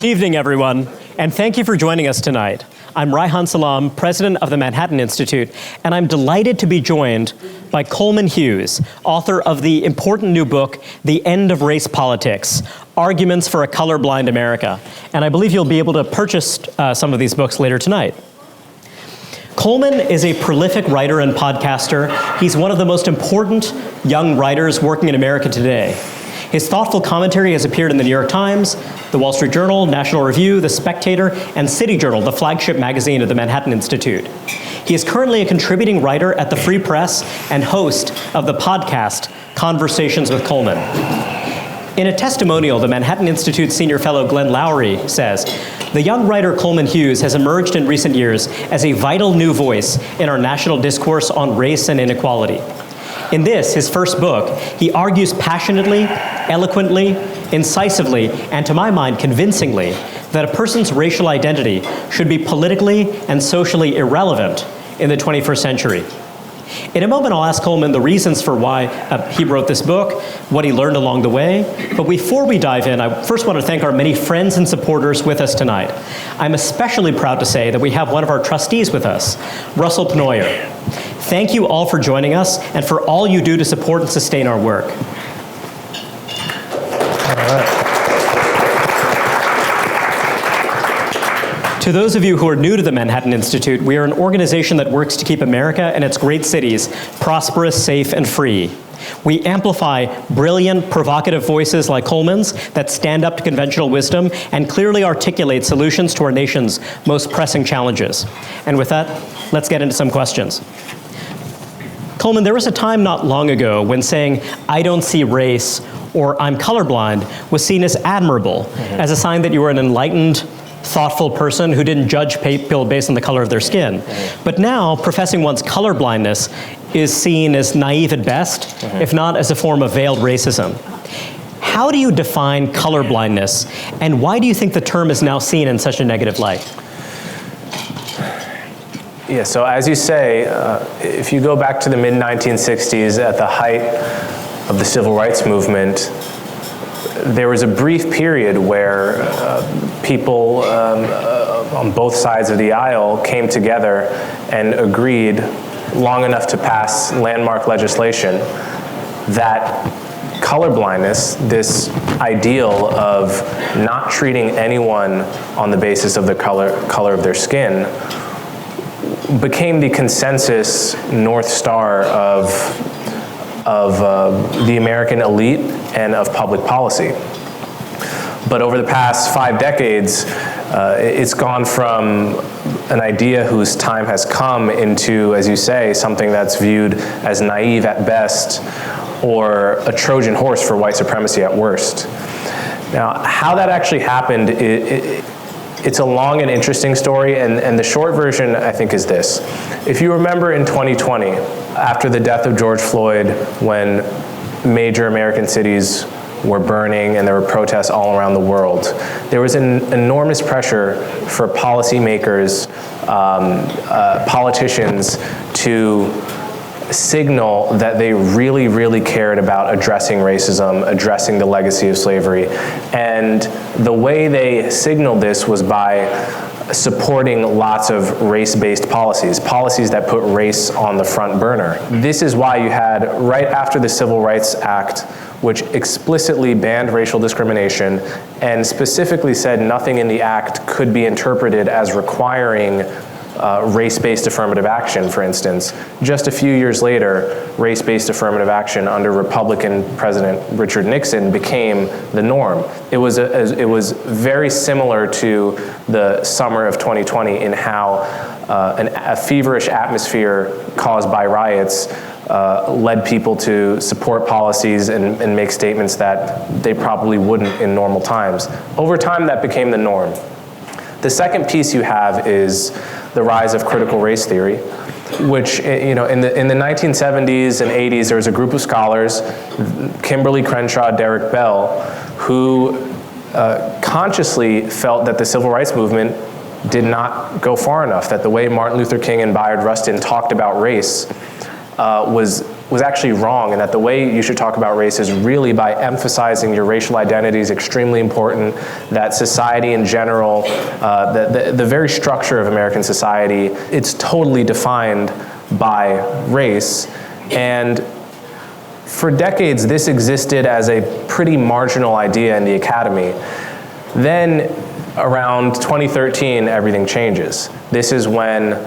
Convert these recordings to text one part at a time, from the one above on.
Good evening, everyone, and thank you for joining us tonight. I'm Raihan Salam, president of the Manhattan Institute, and I'm delighted to be joined by Coleman Hughes, author of the important new book, The End of Race Politics, Arguments for a Colorblind America. And I believe you'll be able to purchase some of these books later tonight. Coleman is a prolific writer and podcaster. He's one of the most important young writers working in America today. His thoughtful commentary has appeared in the New York Times, the Wall Street Journal, National Review, The Spectator, and City Journal, the flagship magazine of the Manhattan Institute. He is currently a contributing writer at the Free Press and host of the podcast, Conversations with Coleman. In a testimonial, the Manhattan Institute senior fellow Glenn Lowry says, "The young writer Coleman Hughes has emerged in recent years as a vital new voice in our national discourse on race and inequality. In this, his first book, he argues passionately, eloquently, incisively, and to my mind, convincingly, that a person's racial identity should be politically and socially irrelevant in the 21st century." In a moment, I'll ask Coleman the reasons for why he wrote this book, what he learned along the way. But before we dive in, I first want to thank our many friends and supporters with us tonight. I'm especially proud to say that we have one of our trustees with us, Russell Pnoyer. Thank you all for joining us and for all you do to support and sustain our work. All right. To those of you who are new to the Manhattan Institute, we are an organization that works to keep America and its great cities prosperous, safe, and free. We amplify brilliant, provocative voices like Coleman's that stand up to conventional wisdom and clearly articulate solutions to our nation's most pressing challenges. And with that, let's get into some questions. Coleman, there was a time not long ago when saying, "I don't see race," or "I'm colorblind," was seen as admirable, as a sign that you were an enlightened, thoughtful person who didn't judge people based on the color of their skin. But now, professing one's colorblindness is seen as naive at best, if not as a form of veiled racism. How do you define colorblindness, and why do you think the term is now seen in such a negative light? Yeah, so as you say, if you go back to the mid-1960s at the height of the civil rights movement, there was a brief period where people on both sides of the aisle came together and agreed long enough to pass landmark legislation that colorblindness, this ideal of not treating anyone on the basis of the color of their skin, became the consensus North Star of the American elite and of public policy. But over the past 5 decades, it's gone from an idea whose time has come into, as you say, something that's viewed as naive at best or a Trojan horse for white supremacy at worst. Now, how that actually happened, it's a long and interesting story, and the short version, I think, is this. If you remember in 2020, after the death of George Floyd, when major American cities were burning and there were protests all around the world, there was an enormous pressure for policymakers, politicians to signal that they really, really cared about addressing racism, addressing the legacy of slavery. And the way they signaled this was by supporting lots of race-based policies that put race on the front burner. This is why you had, right after the Civil Rights Act, which explicitly banned racial discrimination and specifically said nothing in the act could be interpreted as requiring race-based affirmative action, for instance. Just a few years later, race-based affirmative action under Republican President Richard Nixon became the norm. It was very similar to the summer of 2020 in how a feverish atmosphere caused by riots led people to support policies and make statements that they probably wouldn't in normal times. Over time, that became the norm. The second piece you have is the rise of critical race theory, which, in the 1970s and 80s, there was a group of scholars, Kimberly Crenshaw, Derek Bell, who consciously felt that the civil rights movement did not go far enough, that the way Martin Luther King and Bayard Rustin talked about race was was actually wrong, and that the way you should talk about race is really by emphasizing your racial identity is extremely important, that society in general, the very structure of American society, it's totally defined by race. And for decades, this existed as a pretty marginal idea in the academy. Then, around 2013, everything changes. This is when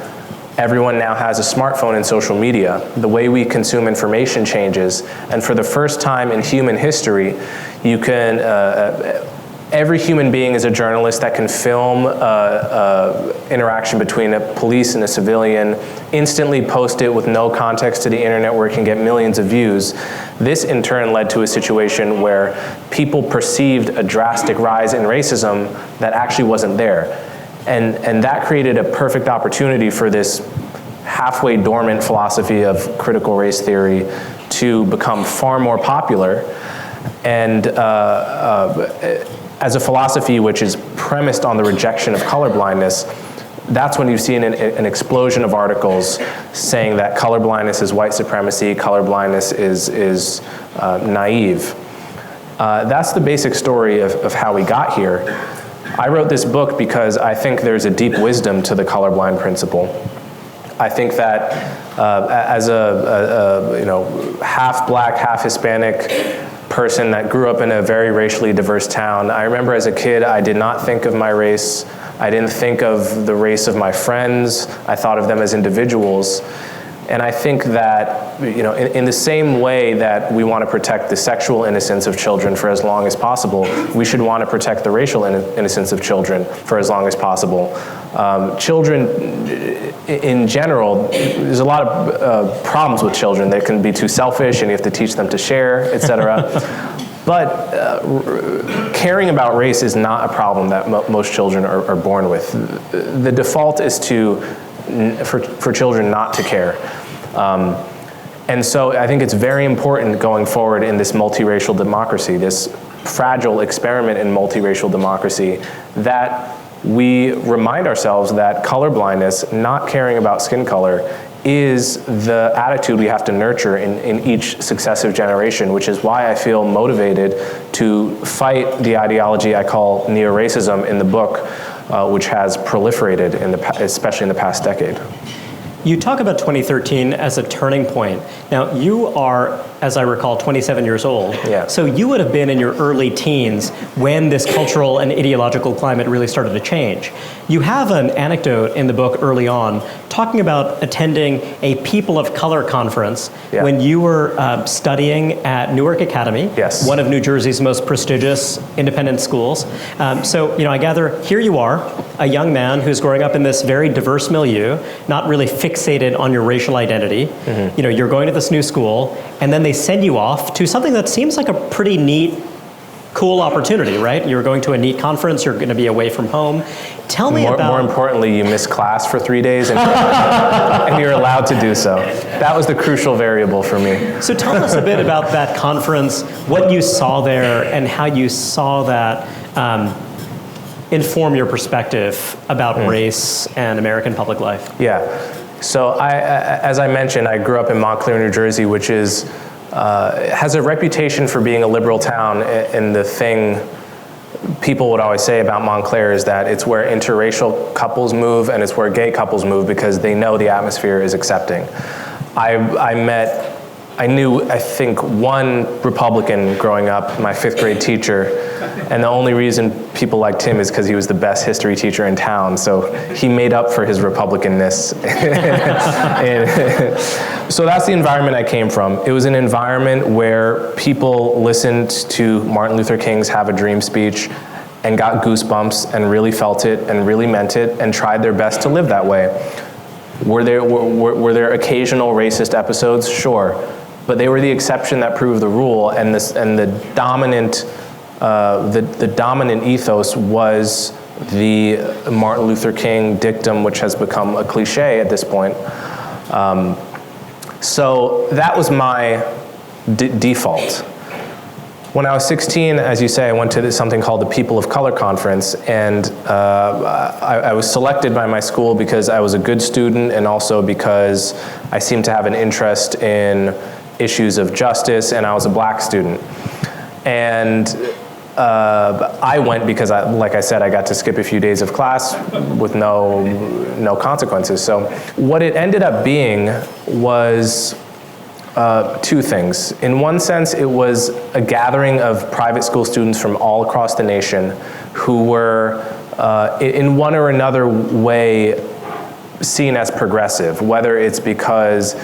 everyone now has a smartphone and social media. The way we consume information changes, and for the first time in human history, you can, every human being is a journalist that can film interaction between a police and a civilian, instantly post it with no context to the internet where it can get millions of views. This in turn led to a situation where people perceived a drastic rise in racism that actually wasn't there. And that created a perfect opportunity for this halfway dormant philosophy of critical race theory to become far more popular. And as a philosophy which is premised on the rejection of colorblindness, that's when you've seen an explosion of articles saying that colorblindness is white supremacy, colorblindness is naive. That's the basic story of how we got here. I wrote this book because I think there's a deep wisdom to the colorblind principle. I think that as a half black, half Hispanic person that grew up in a very racially diverse town, I remember as a kid I did not think of my race. I didn't think of the race of my friends. I thought of them as individuals. And I think that, in the same way that we want to protect the sexual innocence of children for as long as possible, we should want to protect the racial innocence of children for as long as possible. Children, in general, there's a lot of problems with children. They can be too selfish, and you have to teach them to share, etc. But caring about race is not a problem that most children are born with. The default is for children not to care. And so I think it's very important going forward in this multiracial democracy, this fragile experiment in multiracial democracy, that we remind ourselves that colorblindness, not caring about skin color, is the attitude we have to nurture in each successive generation, which is why I feel motivated to fight the ideology I call neo-racism in the book, which has proliferated, especially in the past decade. You talk about 2013 as a turning point. Now, you are, as I recall, 27 years old. Yeah. So you would have been in your early teens when this cultural and ideological climate really started to change. You have an anecdote in the book early on talking about attending a People of Color conference when you were studying at Newark Academy, one of New Jersey's most prestigious independent schools. So, I gather here you are, a young man who's growing up in this very diverse milieu, not really fixated on your racial identity. Mm-hmm. You're going to this new school, and then they send you off to something that seems like a pretty neat, cool opportunity, right? You're going to a neat conference, you're going to be away from home. Tell me about... More importantly, you miss class for 3 days and, and you're allowed to do so. That was the crucial variable for me. So tell us a bit about that conference, what you saw there, and how you saw that inform your perspective about race and American public life. Yeah. So as I mentioned, I grew up in Montclair, New Jersey, which is has a reputation for being a liberal town, and the thing people would always say about Montclair is that it's where interracial couples move and it's where gay couples move because they know the atmosphere is accepting. I knew, I think, one Republican growing up, my 5th grade teacher, and the only reason people liked him is because he was the best history teacher in town, so he made up for his Republicanness. So that's the environment I came from. It was an environment where people listened to Martin Luther King's Have a Dream speech and got goosebumps and really felt it and really meant it and tried their best to live that way. Were there occasional racist episodes? Sure. But they were the exception that proved the rule, and the dominant ethos was the Martin Luther King dictum, which has become a cliche at this point. So that was my default. When I was 16, as you say, I went to something called the People of Color Conference, and I was selected by my school because I was a good student and also because I seemed to have an interest in issues of justice, and I was a black student. And I went because, like I said, I got to skip a few days of class with no consequences. So what it ended up being was two things. In one sense, it was a gathering of private school students from all across the nation who were, in one or another way, seen as progressive, whether it's because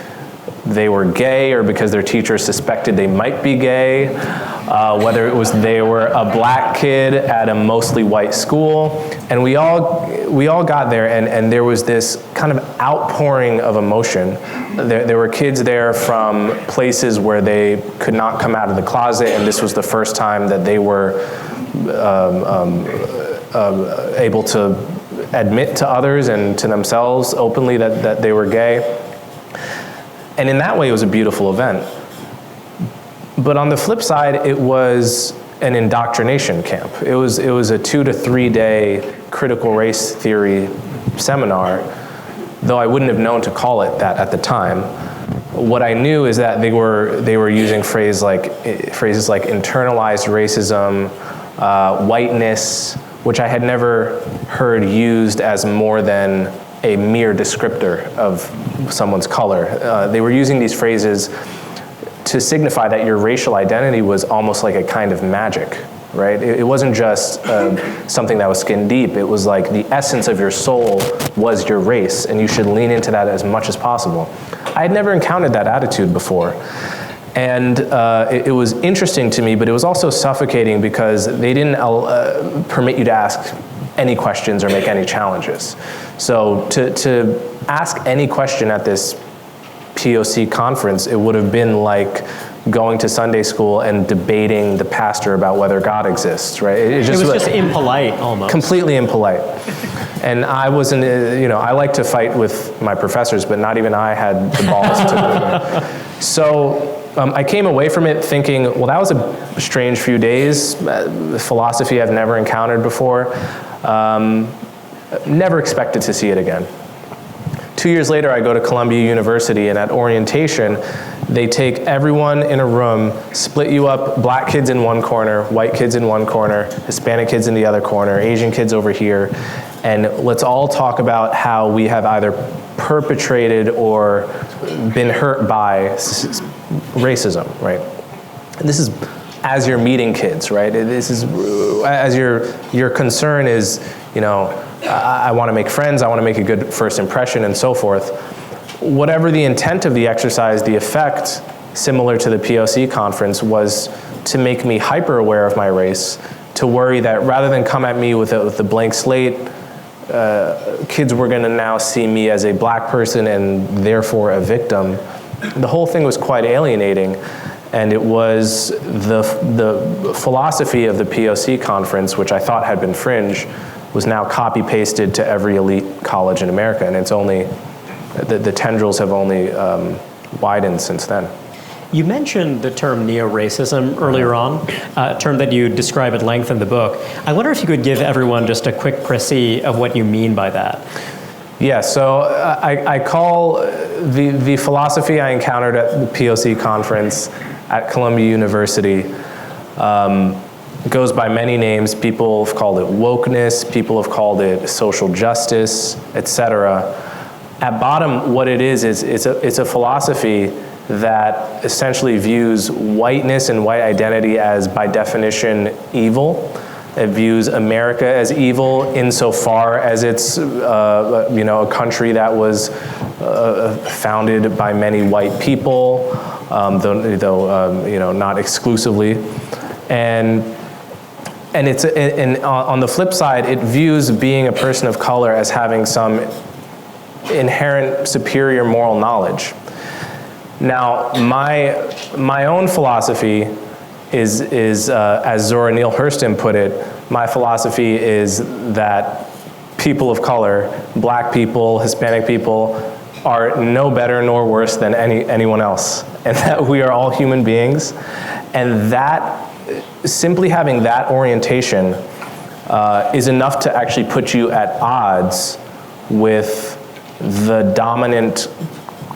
they were gay or because their teachers suspected they might be gay, whether it was they were a black kid at a mostly white school. And we all got there, and there was this kind of outpouring of emotion. There were kids there from places where they could not come out of the closet, and this was the first time that they were able to admit to others and to themselves openly that they were gay. And in that way, it was a beautiful event. But on the flip side, it was an indoctrination camp. It was a 2 to 3 day critical race theory seminar, though I wouldn't have known to call it that at the time. What I knew is that they were using phrases like internalized racism, whiteness, which I had never heard used as more than a mere descriptor of someone's color. They were using these phrases to signify that your racial identity was almost like a kind of magic, right? It wasn't just something that was skin deep. It was like the essence of your soul was your race, and you should lean into that as much as possible. I had never encountered that attitude before. And it was interesting to me, but it was also suffocating because they didn't permit you to ask any questions or make any challenges. So to ask any question at this POC conference, it would have been like going to Sunday school and debating the pastor about whether God exists, right? It was just impolite almost. Completely impolite. And I wasn't, I like to fight with my professors, but not even I had the balls to do it. So I came away from it thinking, well, that was a strange few days, philosophy I've never encountered before. Never expected to see it again. 2 years later, I go to Columbia University, and at orientation, they take everyone in a room, split you up, black kids in one corner, white kids in one corner, Hispanic kids in the other corner, Asian kids over here, and let's all talk about how we have either perpetrated or been hurt by racism, right? And this is as you're meeting kids, right? This is as your concern is, I want to make friends, I want to make a good first impression, and so forth. Whatever the intent of the exercise, the effect, similar to the POC conference, was to make me hyper aware of my race, to worry that rather than come at me with a blank slate, kids were going to now see me as a black person and therefore a victim. The whole thing was quite alienating, and it was the philosophy of the POC conference, which I thought had been fringe, was now copy-pasted to every elite college in America, and it's only, the tendrils have only widened since then. You mentioned the term neo-racism earlier on, a term that you describe at length in the book. I wonder if you could give everyone just a quick précis of what you mean by that. Yeah, so I call the philosophy I encountered at the POC conference at Columbia University goes by many names. People have called it wokeness, people have called it social justice, etc. At bottom, what it is it's a philosophy that essentially views whiteness and white identity as, by definition, evil. It views America as evil insofar as it's a country that was founded by many white people, though not exclusively, and it's on the flip side, it views being a person of color as having some inherent superior moral knowledge. Now, my own philosophy is as Zora Neale Hurston put it, my philosophy is that people of color, black people, Hispanic people, are no better nor worse than anyone else, and that we are all human beings, and that simply having that orientation is enough to actually put you at odds with the dominant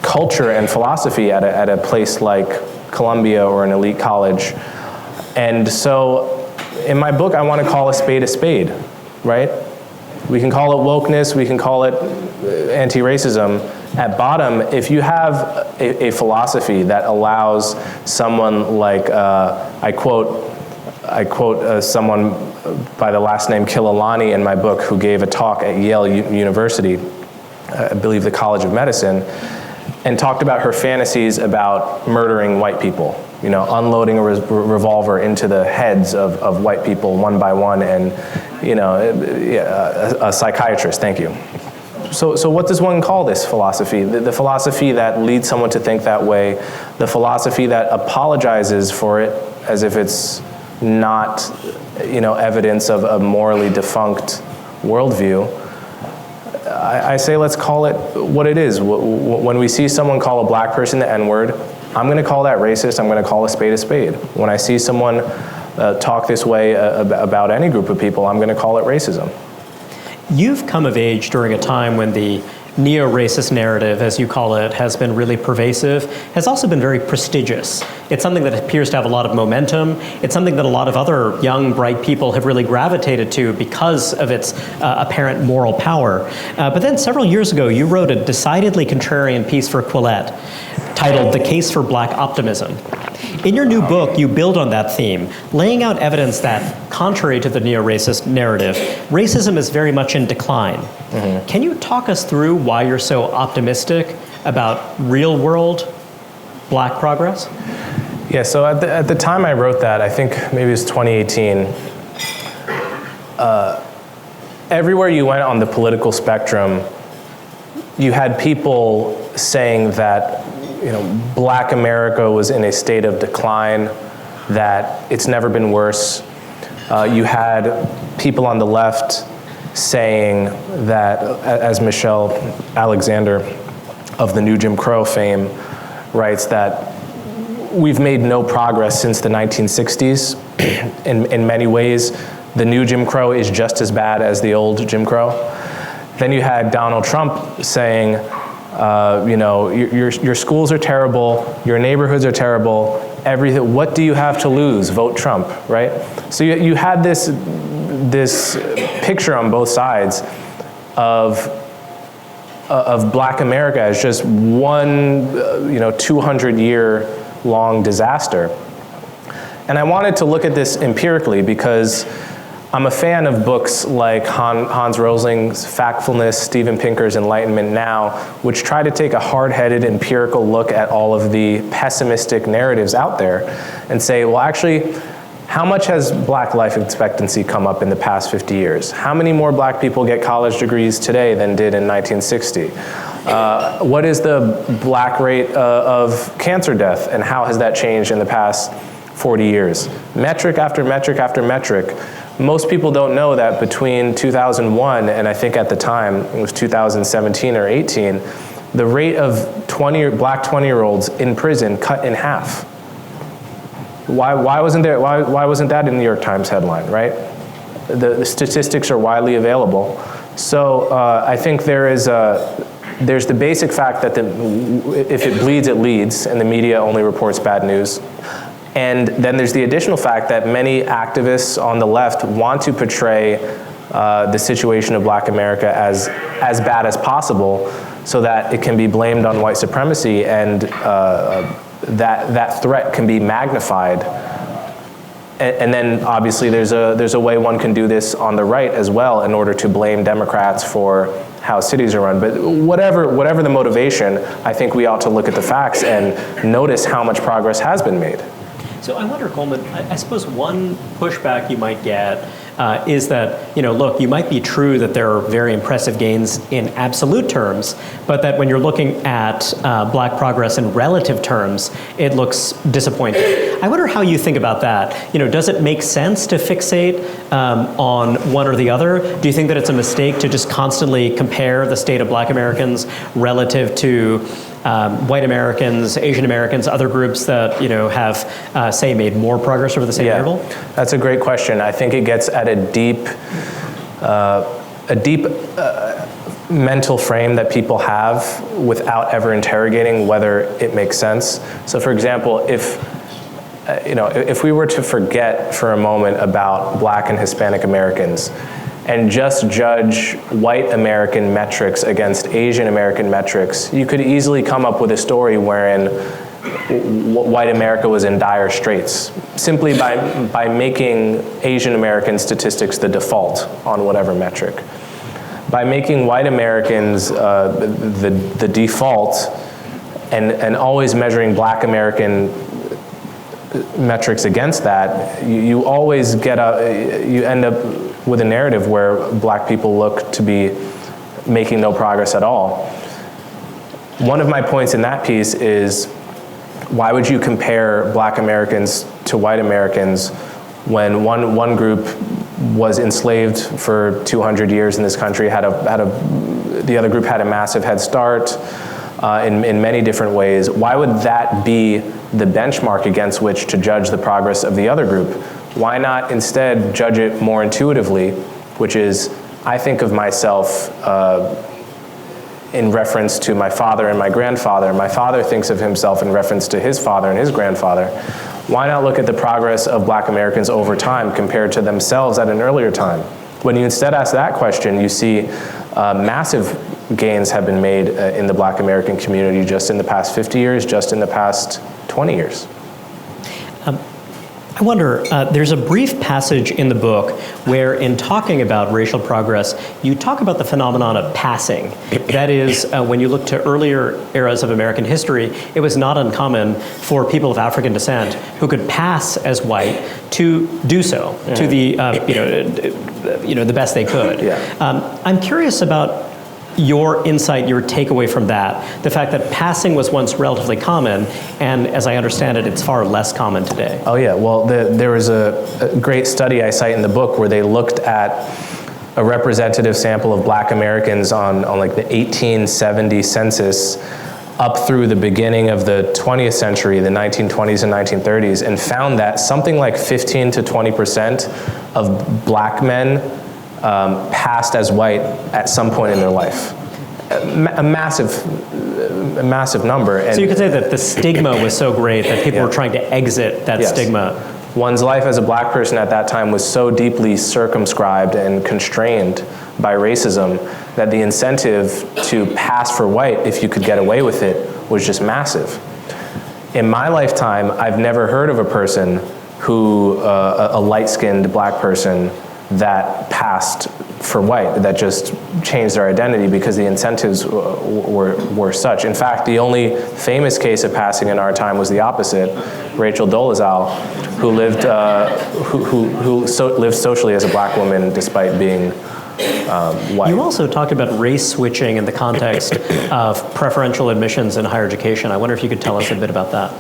culture and philosophy at a place like Columbia or an elite college. And so in my book, I want to call a spade, right? We can call it wokeness, we can call it anti-racism. At bottom, if you have a philosophy that allows someone like, I quote someone by the last name Kilalani in my book who gave a talk at Yale University, I believe the College of Medicine, and talked about her fantasies about murdering white people, you know, unloading a revolver into the heads of white people one by one, and, you know, a psychiatrist, thank you. So what does one call this philosophy? The philosophy that leads someone to think that way, the philosophy that apologizes for it as if it's not, you know, evidence of a morally defunct worldview. I say let's call it what it is. When we see someone call a black person the N-word, I'm going to call that racist. I'm going to call a spade a spade. When I see someone talk this way about any group of people, I'm going to call it racism. You've come of age during a time when the neo-racist narrative, as you call it, has been really pervasive, has also been very prestigious. It's something that appears to have a lot of momentum. It's something that a lot of other young, bright people have really gravitated to because of its apparent moral power. But then several years ago, you wrote a decidedly contrarian piece for Quillette titled "The Case for Black Optimism." In your new book, you build on that theme, laying out evidence that, contrary to the neo-racist narrative, racism is very much in decline. Mm-hmm. Can you talk us through why you're so optimistic about real-world black progress? Yeah, so at the time I wrote that, I think maybe it was 2018, everywhere you went on the political spectrum, you had people saying that, you know, black America was in a state of decline, that it's never been worse. You had people on the left saying that, as Michelle Alexander of the New Jim Crow fame writes, that we've made no progress since the 1960s. In many ways, the new Jim Crow is just as bad as the old Jim Crow. Then you had Donald Trump saying, you know, your schools are terrible, your neighborhoods are terrible, everything, what do you have to lose? Vote Trump, right? So you had this picture on both sides of black America as just one, you know, 200-year-long disaster. And I wanted to look at this empirically because I'm a fan of books like Hans Rosling's Factfulness, Steven Pinker's Enlightenment Now, which try to take a hard-headed empirical look at all of the pessimistic narratives out there and say, well, actually, how much has black life expectancy come up in the past 50 years? How many more black people get college degrees today than did in 1960? What is the black rate of cancer death, and how has that changed in the past 40 years? Metric after metric after metric. Most people don't know that between 2001 and I think at the time it was 2017 or 18, the rate of black 20-year-olds in prison cut in half. Why wasn't that in the New York Times headline, right? The statistics are widely available. So I think there's the basic fact that if it bleeds, it leads, and the media only reports bad news. And then there's the additional fact that many activists on the left want to portray the situation of black America as bad as possible so that it can be blamed on white supremacy, and that threat can be magnified. And then obviously there's a way one can do this on the right as well in order to blame Democrats for how cities are run. But whatever the motivation, I think we ought to look at the facts and notice how much progress has been made. So I wonder, Coleman, I suppose one pushback you might get is that, you know, look, you might be true that there are very impressive gains in absolute terms, but that when you're looking at black progress in relative terms, it looks disappointing. I wonder how you think about that. You know, does it make sense to fixate on one or the other? Do you think that it's a mistake to just constantly compare the state of black Americans relative to white Americans, Asian Americans, other groups that, you know, have, say, made more progress over the same interval? That's a great question. I think it gets at a deep mental frame that people have without ever interrogating whether it makes sense. So for example, if we were to forget for a moment about Black and Hispanic Americans and just judge white American metrics against Asian American metrics, you could easily come up with a story wherein white America was in dire straits, simply by making Asian American statistics the default on whatever metric. By making white Americans the default and always measuring Black American metrics against that, you always you end up with a narrative where Black people look to be making no progress at all. One of my points in that piece is, why would you compare Black Americans to white Americans when one group was enslaved for 200 years in this country, the other group had a massive head start in many different ways? Why would that be the benchmark against which to judge the progress of the other group? Why not instead judge it more intuitively, which is, I think of myself in reference to my father and my grandfather. My father thinks of himself in reference to his father and his grandfather. Why not look at the progress of Black Americans over time compared to themselves at an earlier time? When you instead ask that question, you see massive gains have been made in the Black American community just in the past 50 years, just in the past 20 years. I wonder, there's a brief passage in the book where, in talking about racial progress, you talk about the phenomenon of passing. That is, when you look to earlier eras of American history, it was not uncommon for people of African descent who could pass as white to do so to the the best they could. Yeah. I'm curious about your insight, your takeaway from that, the fact that passing was once relatively common, and as I understand it, it's far less common today. Oh yeah, well there was a great study I cite in the book where they looked at a representative sample of Black Americans on like the 1870 census up through the beginning of the 20th century, the 1920s and 1930s, and found that something like 15 to 20% of Black men passed as white at some point in their life. A massive number. And so you could say that the stigma was so great that people were trying to exit that stigma. One's life as a Black person at that time was so deeply circumscribed and constrained by racism that the incentive to pass for white, if you could get away with it, was just massive. In my lifetime, I've never heard of a person who, a light-skinned Black person, that passed for white, that just changed their identity because the incentives were such. In fact, the only famous case of passing in our time was the opposite, Rachel Dolezal, who lived lived socially as a Black woman despite being white. You also talked about race switching in the context of preferential admissions in higher education. I wonder if you could tell us a bit about that.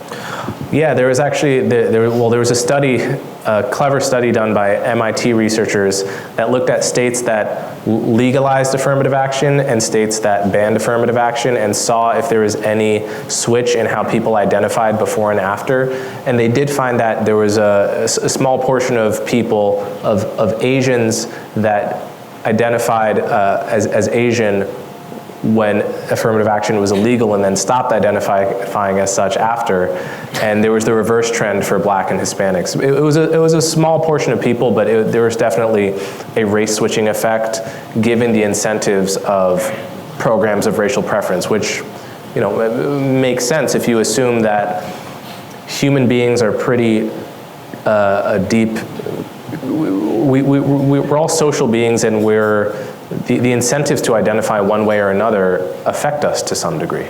Yeah, there was actually, there was a study, a clever study done by MIT researchers that looked at states that legalized affirmative action and states that banned affirmative action, and saw if there was any switch in how people identified before and after. And they did find that there was a small portion of people, of Asians, that identified as Asian when affirmative action was illegal and then stopped identifying as such after. And there was the reverse trend for Black and Hispanics. It was a small portion of people, but there was definitely a race switching effect given the incentives of programs of racial preference, which makes sense if you assume that human beings are pretty deep. We're all social beings, and the incentives to identify one way or another affect us to some degree.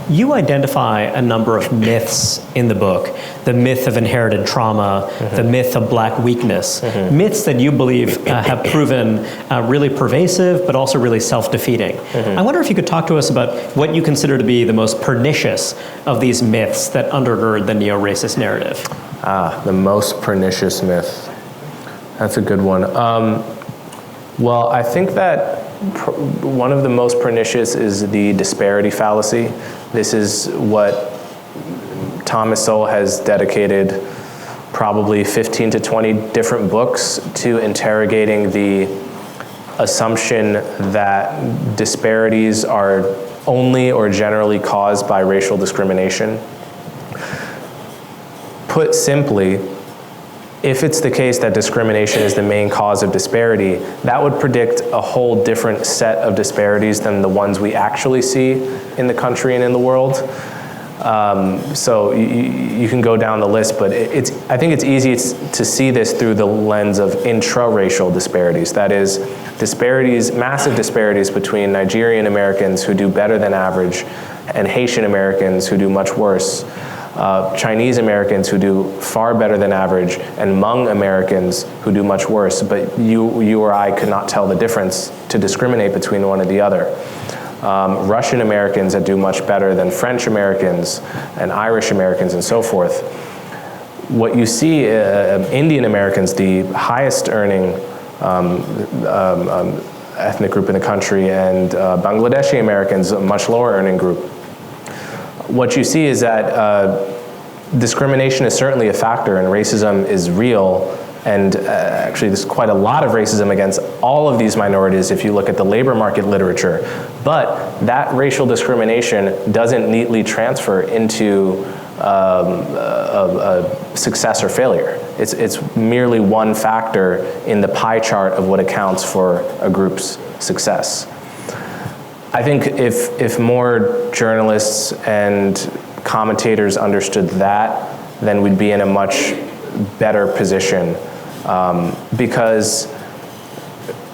You identify a number of myths in the book. The myth of inherited trauma, the myth of Black weakness, myths that you believe have proven really pervasive, but also really self-defeating. I wonder if you could talk to us about what you consider to be the most pernicious of these myths that undergird the neo-racist narrative. The most pernicious myth. That's a good one. Well, I think that one of the most pernicious is the disparity fallacy. This is what Thomas Sowell has dedicated probably 15 to 20 different books to interrogating the assumption that disparities are only or generally caused by racial discrimination. Put simply, if it's the case that discrimination is the main cause of disparity, that would predict a whole different set of disparities than the ones we actually see in the country and in the world. So you can go down the list, but I think it's easy to see this through the lens of intra-racial disparities. That is, massive disparities between Nigerian Americans who do better than average and Haitian Americans who do much worse. Chinese Americans who do far better than average, and Hmong Americans who do much worse, but you or I could not tell the difference to discriminate between one or the other. Russian Americans that do much better than French Americans and Irish Americans and so forth. What you see, Indian Americans, the highest earning ethnic group in the country, and Bangladeshi Americans, a much lower earning group. What you see is that discrimination is certainly a factor, and racism is real, and actually there's quite a lot of racism against all of these minorities if you look at the labor market literature. But that racial discrimination doesn't neatly transfer into success or failure. It's merely one factor in the pie chart of what accounts for a group's success. I think if more journalists and commentators understood that, then we'd be in a much better position. Because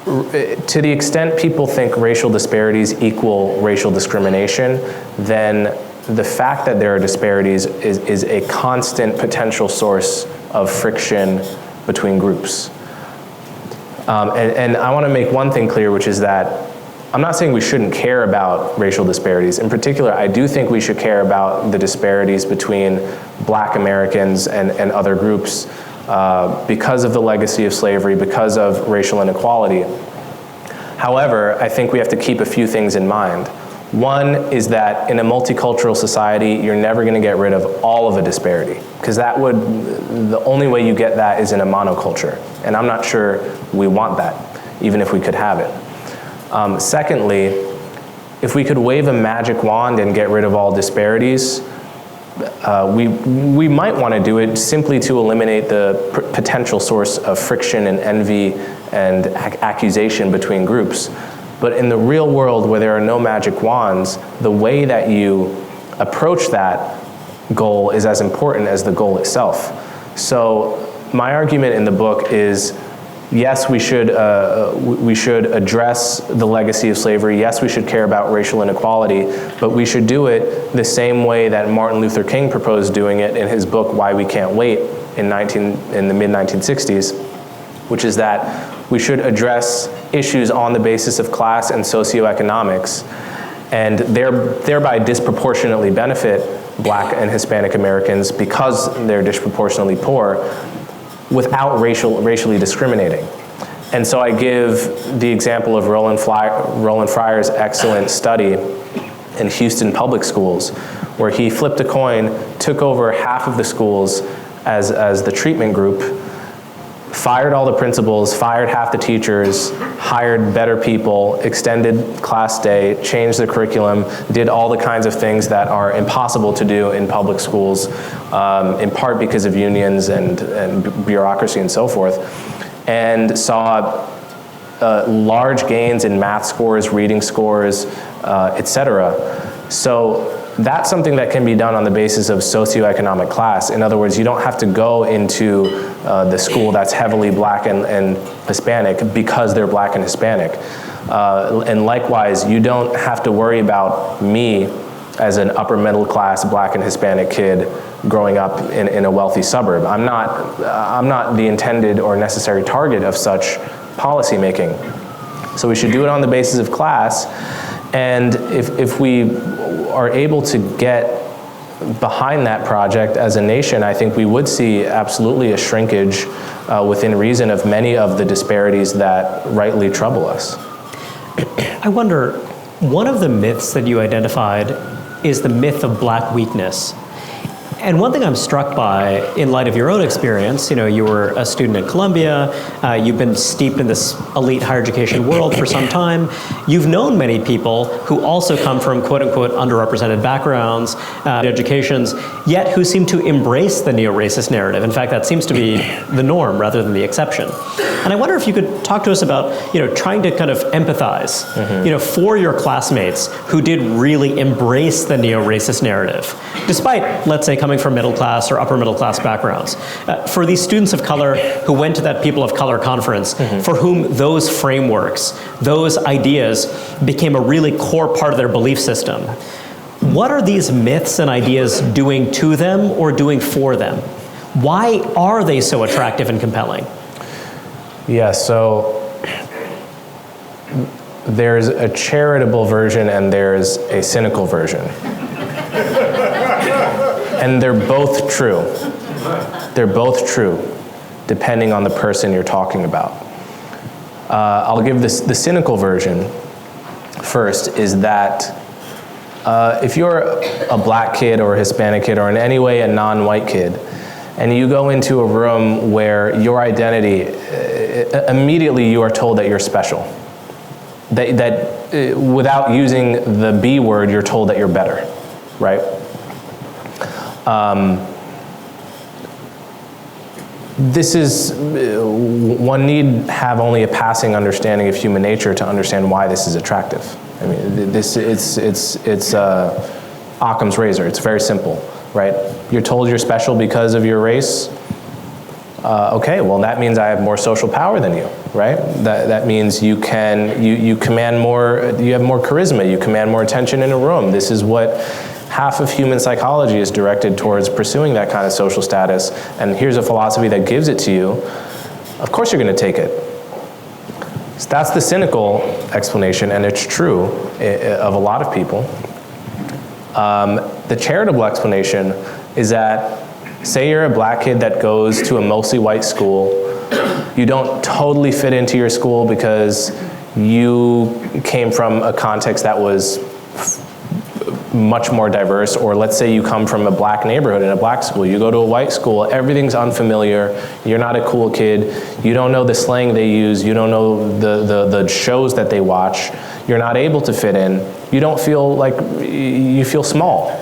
to the extent people think racial disparities equal racial discrimination, then the fact that there are disparities is a constant potential source of friction between groups. And I want to make one thing clear, which is that I'm not saying we shouldn't care about racial disparities. In particular, I do think we should care about the disparities between Black Americans and other groups because of the legacy of slavery, because of racial inequality. However, I think we have to keep a few things in mind. One is that in a multicultural society, you're never going to get rid of all of a disparity, because the only way you get that is in a monoculture. And I'm not sure we want that, even if we could have it. Secondly, if we could wave a magic wand and get rid of all disparities, we might want to do it simply to eliminate the potential source of friction and envy and accusation between groups. But in the real world, where there are no magic wands, the way that you approach that goal is as important as the goal itself. So my argument in the book is, yes, we should address the legacy of slavery. Yes, we should care about racial inequality, but we should do it the same way that Martin Luther King proposed doing it in his book, Why We Can't Wait, in the mid-1960s, which is that we should address issues on the basis of class and socioeconomics, and thereby disproportionately benefit Black and Hispanic Americans because they're disproportionately poor, without racially discriminating. And so I give the example of Roland Fryer's excellent study in Houston public schools, where he flipped a coin, took over half of the schools as the treatment group, fired all the principals, fired half the teachers, hired better people, extended class day, changed the curriculum, did all the kinds of things that are impossible to do in public schools, in part because of unions and bureaucracy and so forth, and saw large gains in math scores, reading scores, etc. So that's something that can be done on the basis of socioeconomic class. In other words, you don't have to go into the school that's heavily Black and Hispanic because they're Black and Hispanic. And likewise, you don't have to worry about me as an upper middle class Black and Hispanic kid growing up in a wealthy suburb. I'm not the intended or necessary target of such policy making. So we should do it on the basis of class. And if we are able to get behind that project as a nation, I think we would see absolutely a shrinkage within reason of many of the disparities that rightly trouble us. I wonder, one of the myths that you identified is the myth of Black weakness. And one thing I'm struck by, in light of your own experience, you were a student at Columbia, you've been steeped in this elite higher education world for some time, you've known many people who also come from quote-unquote underrepresented backgrounds, educations, yet who seem to embrace the neo-racist narrative. In fact, that seems to be the norm rather than the exception. And I wonder if you could talk to us about, trying to kind of empathize, for your classmates who did really embrace the neo-racist narrative, despite, let's say, coming from middle class or upper middle class backgrounds. For these students of color who went to that People of Color conference, for whom those frameworks, those ideas became a really core part of their belief system, what are these myths and ideas doing to them or doing for them? Why are they so attractive and compelling? Yeah, so there's a charitable version and there's a cynical version. And they're both true. They're both true, depending on the person you're talking about. I'll give the cynical version first, is that if you're a black kid or a Hispanic kid or in any way a non-white kid, and you go into a room where your identity, immediately you are told that you're special. That without using the B word, you're told that you're better, right? This is, one need have only a passing understanding of human nature to understand why this is attractive. I mean, it's Occam's razor. It's very simple, right? You're told you're special because of your race. Okay, well that means I have more social power than you, right? That means you command more, you have more charisma, you command more attention in a room. This is what half of human psychology is directed towards, pursuing that kind of social status. And here's a philosophy that gives it to you. Of course you're going to take it. So that's the cynical explanation, and it's true of a lot of people. The charitable explanation is that, say you're a black kid that goes to a mostly white school, you don't totally fit into your school because you came from a context that was much more diverse, or let's say you come from a black neighborhood in a black school, you go to a white school, everything's unfamiliar, you're not a cool kid, you don't know the slang they use, you don't know the shows that they watch, you're not able to fit in, you don't feel like, you feel small.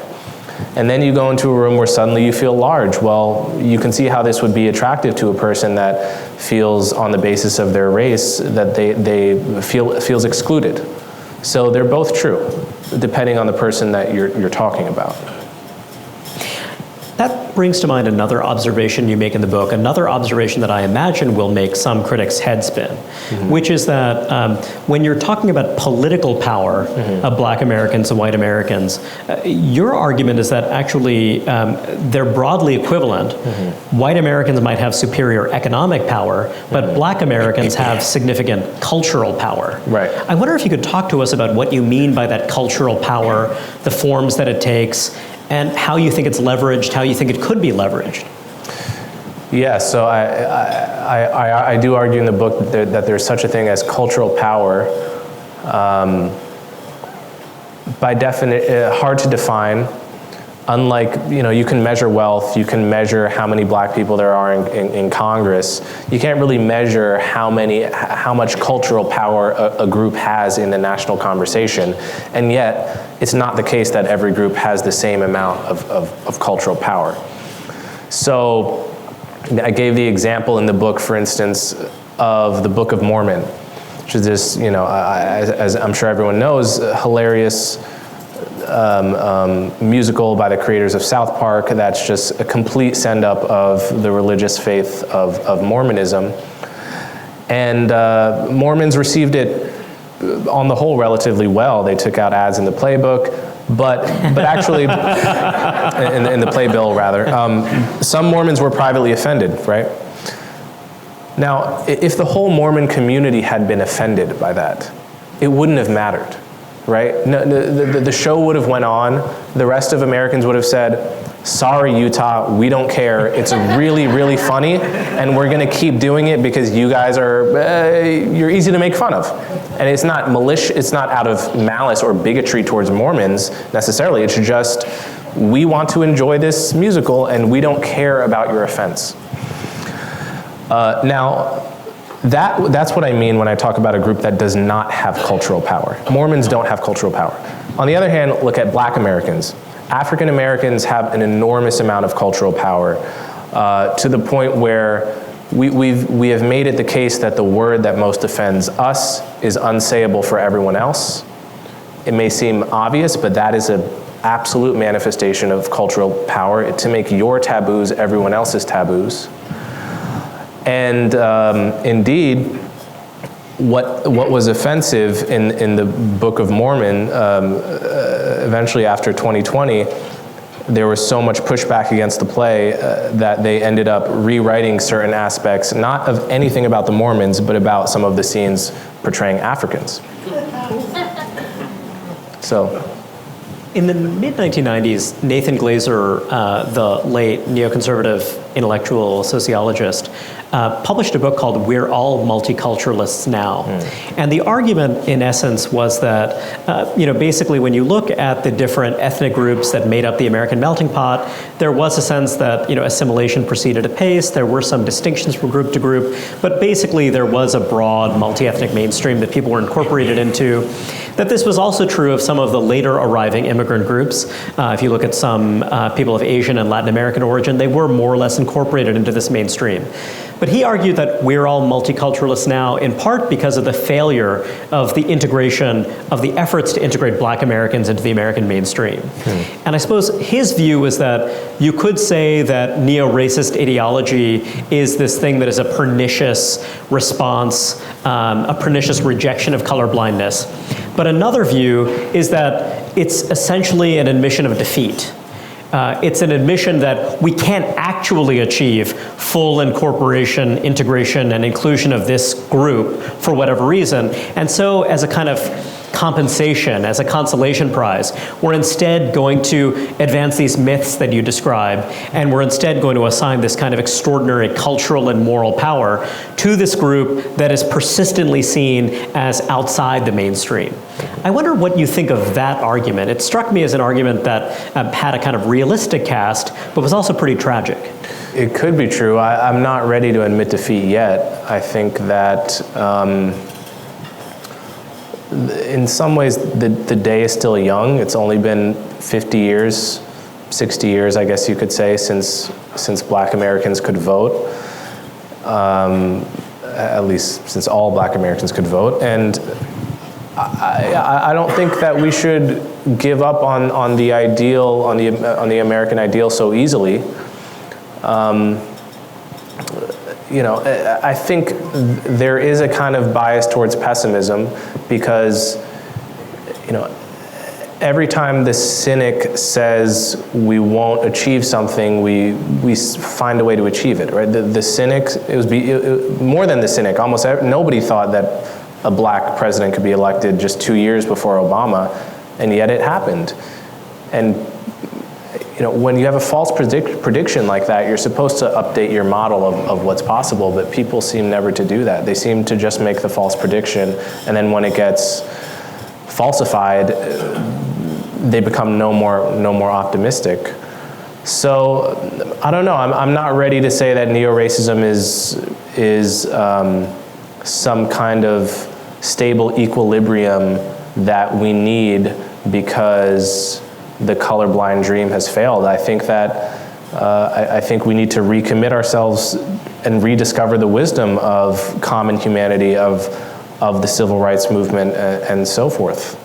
And then you go into a room where suddenly you feel large. Well, you can see how this would be attractive to a person that feels, on the basis of their race, that they feels excluded. So they're both true, depending on the person that you're talking about. That brings to mind another observation you make in the book, another observation that I imagine will make some critics' head spin, which is that when you're talking about political power of black Americans and white Americans, your argument is that actually they're broadly equivalent. White Americans might have superior economic power, but black Americans have significant cultural power. Right. I wonder if you could talk to us about what you mean by that cultural power, the forms that it takes, and how you think it's leveraged, how you think it could be leveraged. Yeah, so I do argue in the book that there's such a thing as cultural power. By definition, hard to define. Unlike, you can measure wealth, you can measure how many black people there are in Congress. You can't really measure how much cultural power a group has in the national conversation. And yet, it's not the case that every group has the same amount of cultural power. So, I gave the example in the book, for instance, of the Book of Mormon, which is this, as I'm sure everyone knows, hilarious musical by the creators of South Park that's just a complete send-up of the religious faith of Mormonism. And Mormons received it, on the whole, relatively well. They took out ads in the playbook, but actually, in the playbill rather, some Mormons were privately offended, right? Now, if the whole Mormon community had been offended by that, it wouldn't have mattered. Right? No, the show would have went on. The rest of Americans would have said, sorry, Utah, we don't care. It's really, really funny, and we're going to keep doing it because you guys are, you're easy to make fun of. And it's not malicious, it's not out of malice or bigotry towards Mormons necessarily. It's just we want to enjoy this musical and we don't care about your offense. Now, that's what I mean when I talk about a group that does not have cultural power. Mormons don't have cultural power. On the other hand, look at Black Americans. African Americans have an enormous amount of cultural power, to the point where we have made it the case that the word that most offends us is unsayable for everyone else. It may seem obvious, but that is an absolute manifestation of cultural power, to make your taboos everyone else's taboos. And indeed, what was offensive in the Book of Mormon, eventually after 2020, there was so much pushback against the play that they ended up rewriting certain aspects, not of anything about the Mormons, but about some of the scenes portraying Africans. So. In the mid-1990s, Nathan Glazer, the late neoconservative intellectual sociologist, published a book called We're All Multiculturalists Now. And the argument, in essence, was that, basically when you look at the different ethnic groups that made up the American melting pot, there was a sense that, assimilation proceeded apace, there were some distinctions from group to group, but basically there was a broad multi-ethnic mainstream that people were incorporated into. That this was also true of some of the later arriving immigrant groups. If you look at some people of Asian and Latin American origin, they were more or less incorporated into this mainstream. But he argued that we're all multiculturalists now, in part because of the failure of the integration, of the efforts to integrate Black Americans into the American mainstream. And I suppose his view was that you could say that neo-racist ideology is this thing that is a pernicious response, a pernicious rejection of colorblindness. But another view is that it's essentially an admission of defeat. It's an admission that we can't actually achieve full incorporation, integration, and inclusion of this group for whatever reason. And so as a kind of compensation, as a consolation prize, we're instead going to advance these myths that you describe, and we're instead going to assign this kind of extraordinary cultural and moral power to this group that is persistently seen as outside the mainstream. I wonder what you think of that argument. It struck me as an argument that had a kind of realistic cast, but was also pretty tragic. It could be true. I'm not ready to admit defeat yet. I think that in some ways the day is still young. It's only been 50 years, 60 years, I guess you could say, since Black Americans could vote. At least since all Black Americans could vote. And I don't think that we should give up on the ideal, on the American ideal so easily. I think there is a kind of bias towards pessimism because, every time the cynic says we won't achieve something, we find a way to achieve it, right? The cynic, more than the cynic, almost nobody thought that a Black president could be elected just 2 years before Obama, and yet it happened. And when you have a false prediction like that, you're supposed to update your model of what's possible, but people seem never to do that. They seem to just make the false prediction, and then when it gets falsified, they become no more optimistic. So I don't know. I'm not ready to say that neo-racism is some kind of stable equilibrium that we need because the colorblind dream has failed. I think that I think we need to recommit ourselves and rediscover the wisdom of common humanity, of the civil rights movement, and so forth.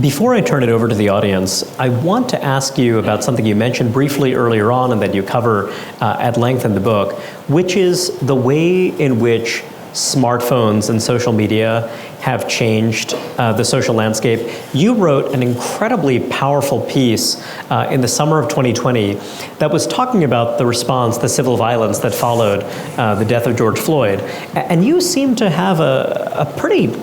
Before I turn it over to the audience, I want to ask you about something you mentioned briefly earlier on and that you cover at length in the book, which is the way in which smartphones and social media have changed the social landscape. You wrote an incredibly powerful piece in the summer of 2020 that was talking about the response, the civil violence that followed the death of George Floyd. And you seem to have a pretty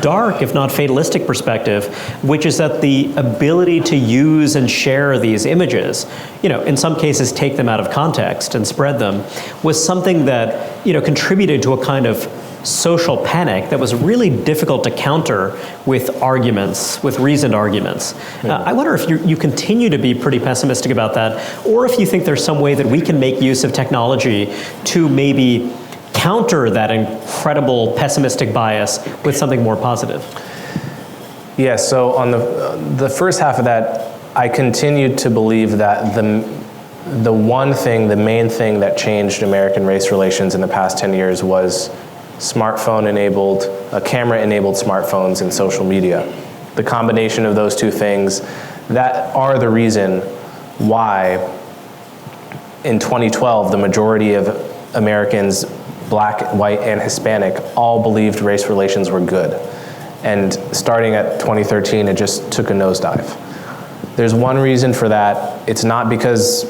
dark, if not fatalistic perspective, which is that the ability to use and share these images, in some cases take them out of context and spread them, was something that, contributed to a kind of social panic that was really difficult to counter with arguments, with reasoned arguments. I wonder if you continue to be pretty pessimistic about that, or if you think there's some way that we can make use of technology to maybe counter that incredible pessimistic bias with something more positive. Yeah, so on the first half of that, I continue to believe that the one thing, the main thing that changed American race relations in the past 10 years was smartphone-enabled, camera-enabled smartphones and social media. The combination of those two things, that are the reason why in 2012, the majority of Americans, black, white, and Hispanic, all believed race relations were good. And starting at 2013, it just took a nosedive. There's one reason for that. It's not because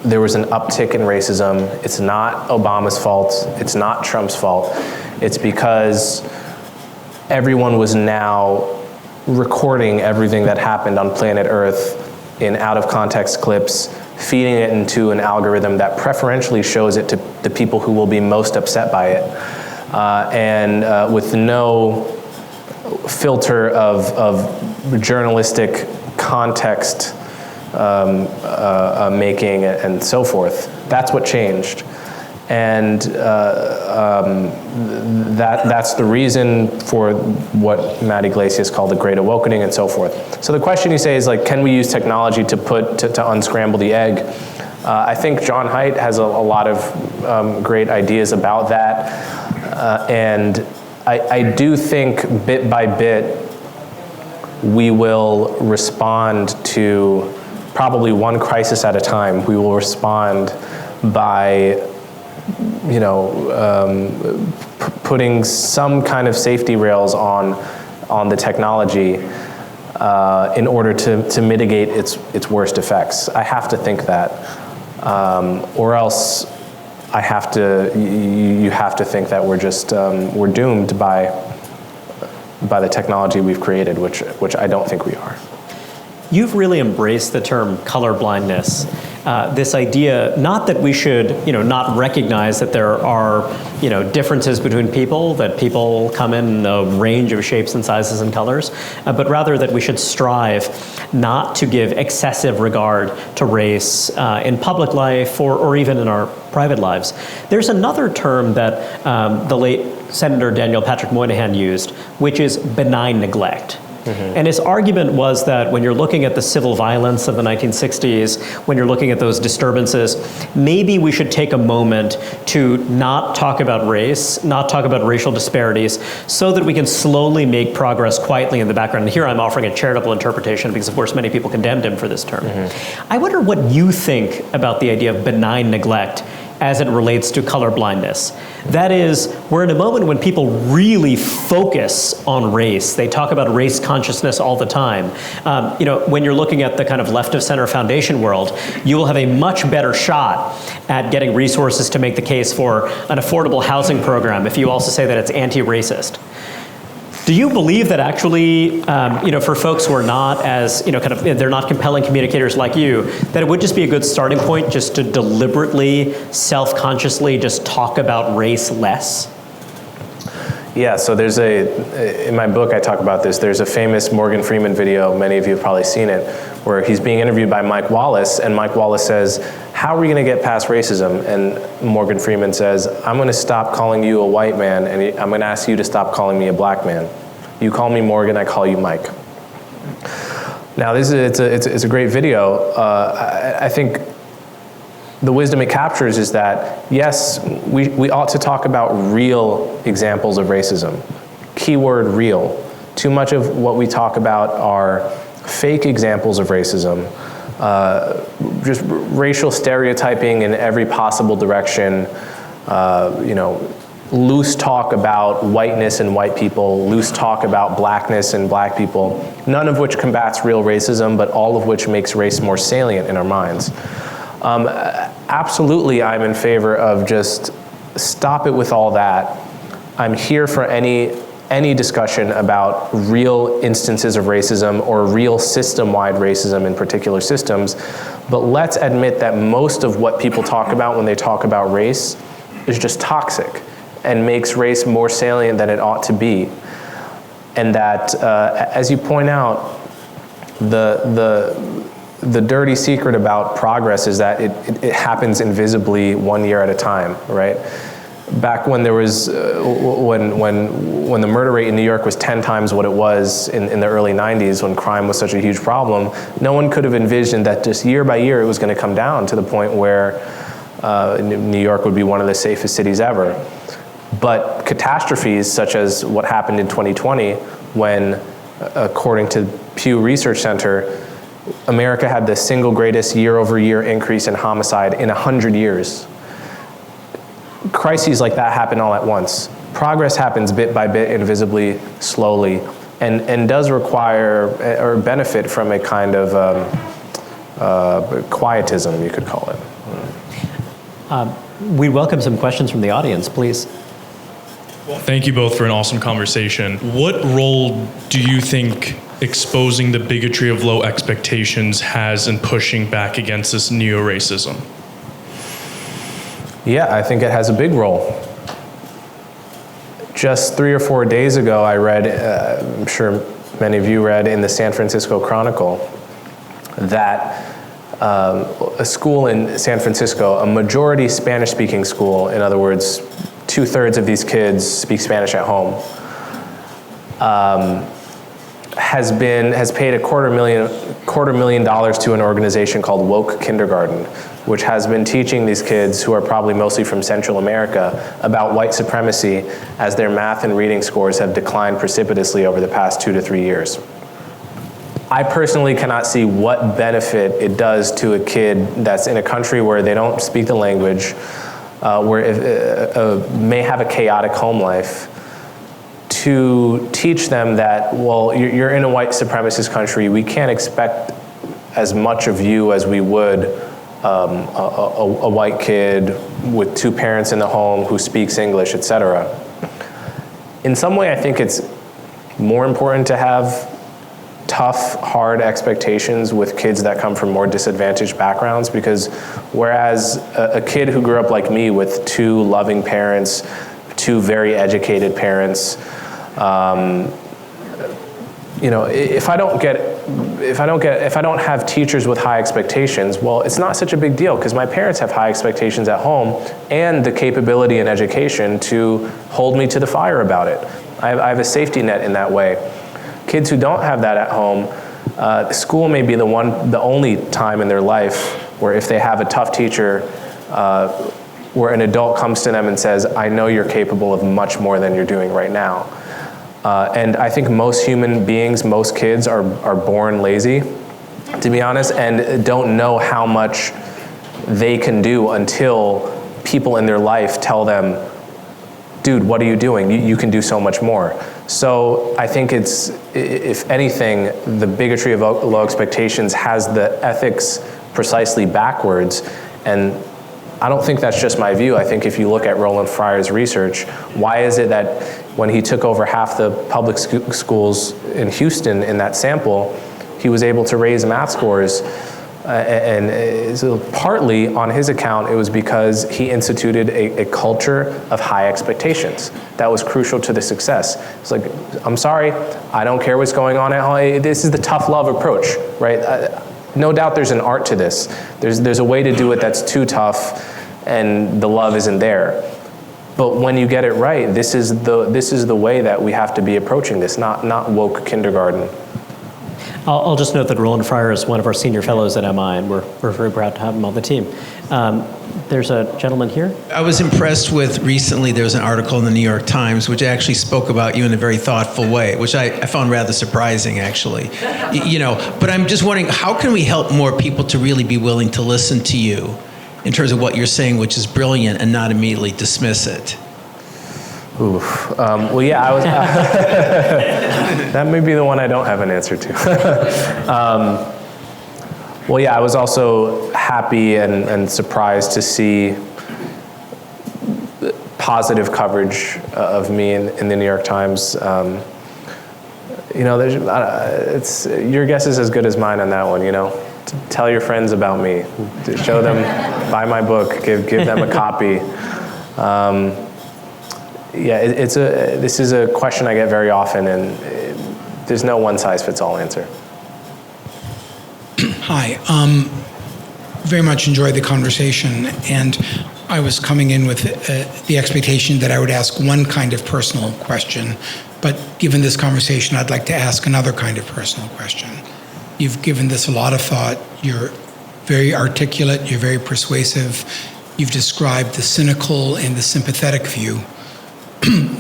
there was an uptick in racism. It's not Obama's fault. It's not Trump's fault. It's because everyone was now recording everything that happened on planet Earth in out-of-context clips, feeding it into an algorithm that preferentially shows it to the people who will be most upset by it, and with no filter of journalistic context making and so forth. That's what changed. And that's the reason for what Matt Iglesias called the Great Awakening and so forth. So the question you say is like, can we use technology to unscramble the egg? I think John Haidt has a lot of great ideas about that. And I do think bit by bit, we will respond to probably one crisis at a time. We will respond by putting some kind of safety rails on the technology in order to mitigate its worst effects. I have to think that, or else you have to think that we're doomed by the technology we've created, which I don't think we are. You've really embraced the term colorblindness. This idea, not that we should, not recognize that there are, differences between people, that people come in a range of shapes and sizes and colors, but rather that we should strive not to give excessive regard to race in public life or even in our private lives. There's another term that the late Senator Daniel Patrick Moynihan used, which is benign neglect. Mm-hmm. And his argument was that when you're looking at the civil violence of the 1960s, when you're looking at those disturbances, maybe we should take a moment to not talk about race, not talk about racial disparities, so that we can slowly make progress quietly in the background. And here I'm offering a charitable interpretation because, of course, many people condemned him for this term. Mm-hmm. I wonder what you think about the idea of benign neglect as it relates to colorblindness. That is, we're in a moment when people really focus on race. They talk about race consciousness all the time. When you're looking at the kind of left of center foundation world, you will have a much better shot at getting resources to make the case for an affordable housing program if you also say that it's anti-racist. Do you believe that actually, for folks who are not as, they're not compelling communicators like you, that it would just be a good starting point just to deliberately, self-consciously just talk about race less? Yeah, so in my book I talk about this, there's a famous Morgan Freeman video, many of you have probably seen it, where he's being interviewed by Mike Wallace, and Mike Wallace says, "How are we going to get past racism?" And Morgan Freeman says, "I'm going to stop calling you a white man, and I'm going to ask you to stop calling me a black man. You call me Morgan, I call you Mike." Now, it's a great video. I think the wisdom it captures is that, yes, we ought to talk about real examples of racism. Keyword real. Too much of what we talk about are fake examples of racism, just racial stereotyping in every possible direction, loose talk about whiteness and white people, loose talk about blackness and black people, none of which combats real racism, but all of which makes race more salient in our minds. Absolutely, I'm in favor of just stop it with all that. I'm here for any discussion about real instances of racism or real system-wide racism in particular systems, but let's admit that most of what people talk about when they talk about race is just toxic. and makes race more salient than it ought to be. And that, as you point out, the dirty secret about progress is that it happens invisibly 1 year at a time, right? Back when there was, when the murder rate in New York was 10 times what it was in the early 90s, when crime was such a huge problem, no one could have envisioned that just year by year it was going to come down to the point where New York would be one of the safest cities ever. But catastrophes such as what happened in 2020, when, according to Pew Research Center, America had the single greatest year-over-year increase in homicide in 100 years. Crises like that happen all at once. Progress happens bit by bit, invisibly, slowly, and does require or benefit from a kind of quietism, you could call it. We welcome some questions from the audience, please. Well, thank you both for an awesome conversation. What role do you think exposing the bigotry of low expectations has in pushing back against this neo-racism? Yeah, I think it has a big role. Just 3 or 4 days ago, I read, I'm sure many of you read in the San Francisco Chronicle, that a school in San Francisco, a majority Spanish-speaking school, in other words, 2/3 of these kids speak Spanish at home, has paid $250,000 to an organization called Woke Kindergarten, which has been teaching these kids, who are probably mostly from Central America, about white supremacy as their math and reading scores have declined precipitously over the past 2 to 3 years. I personally cannot see what benefit it does to a kid that's in a country where they don't speak the language, where may have a chaotic home life, to teach them that, well, you're in a white supremacist country, we can't expect as much of you as we would a white kid with 2 parents in the home who speaks English, etc. In some way, I think it's more important to have tough, hard expectations with kids that come from more disadvantaged backgrounds, because whereas a kid who grew up like me with 2 loving parents, 2 very educated parents, you know, if I don't have teachers with high expectations, well, it's not such a big deal, because my parents have high expectations at home and the capability and education to hold me to the fire about it. I have a safety net in that way. Kids who don't have that at home, school may be the only time in their life where, if they have a tough teacher, where an adult comes to them and says, I know you're capable of much more than you're doing right now. And I think most human beings, most kids are born lazy, to be honest, and don't know how much they can do until people in their life tell them, dude, what are you doing? You can do so much more. So I think it's, if anything, the bigotry of low expectations has the ethics precisely backwards. And I don't think that's just my view. I think if you look at Roland Fryer's research, why is it that when he took over half the public schools in Houston in that sample, he was able to raise math scores? And so partly on his account, it was because he instituted a culture of high expectations that was crucial to the success. It's like, I'm sorry, I don't care what's going on at home. This is the tough love approach, right? No doubt there's an art to this. There's a way to do it that's too tough and the love isn't there. But when you get it right, this is the way that we have to be approaching this, not woke kindergarten. I'll just note that Roland Fryer is one of our senior fellows at MI, and we're very proud to have him on the team. There's a gentleman here. I was impressed with, recently there was an article in the New York Times which actually spoke about you in a very thoughtful way, which I found rather surprising, actually. You know, but I'm just wondering, how can we help more people to really be willing to listen to you in terms of what you're saying, which is brilliant, and not immediately dismiss it? Oof. Well, yeah, I was. That may be the one I don't have an answer to. Well, yeah, I was also happy and surprised to see positive coverage of me in the New York Times. You know, it's your guess is as good as mine on that one. You know, tell your friends about me, show them, buy my book, give them a copy. Yeah, this is a question I get very often, and there's no one-size-fits-all answer. Hi. Very much enjoyed the conversation, and I was coming in with the expectation that I would ask one kind of personal question, but given this conversation, I'd like to ask another kind of personal question. You've given this a lot of thought. You're very articulate. You're very persuasive. You've described the cynical and the sympathetic view.